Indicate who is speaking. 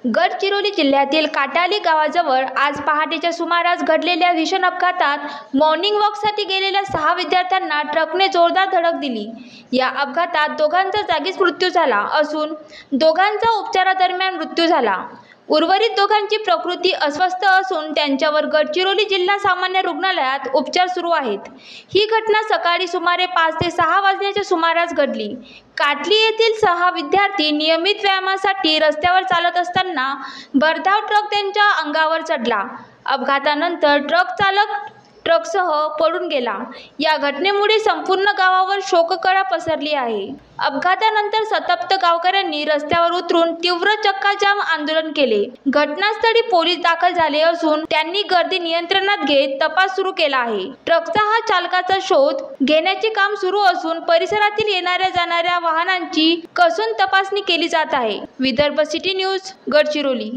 Speaker 1: गडचिरोली जिल्ह्यातील काटाली गावाजवळ आज पहाटेच्या सुमारास घडलेल्या भीषण अपघातात मॉर्निंग वॉकसाठी गेलेल्या 6 विद्यार्थ्यांना ट्रकने जोरदार धडक दिली। या अपघातात दोघांचा जागीच मृत्यू झाला असून दोघांचा उपचारादरम्यान मृत्यू झाला। उर्वरित दोघांची प्रकृती अस्वस्थ असून त्यांच्यावर गडचिरोली जिल्हा सामान्य रुग्णालयात उपचार सुरू आहेत। ही घटना सकाळी सुमारे 5 ते 6 वाजण्याच्या सुमारास घडली। काटली येथील 6 विद्यार्थी नियमित व्यायामासाठी रस्त्यावर चालत असताना भरधाव ट्रक त्यांच्या अंगावर चढला। अपघातानंतर ट्रक चालक ट्रकसह पळून गेला। या घटनेमुळे संपूर्ण गावावर शोककळा पसरली आहे। अपघातानंतर संतप्त गावकऱ्यांनी रस्त्यावर उतरून तीव्र चक्काजाम आंदोलन केले। घटनास्थळी पोलीस दाखल झाले असून त्यांनी गर्दी नियंत्रणात घेत तपास सुरू केला आहे। ट्रकचा चालकाचा शोध घेण्याचे काम सुरू असून परिसरातील येणाऱ्या जाणाऱ्या वाहनांची कसून तपासणी केली जात आहे। Vidarbha city news, Gadchiroli.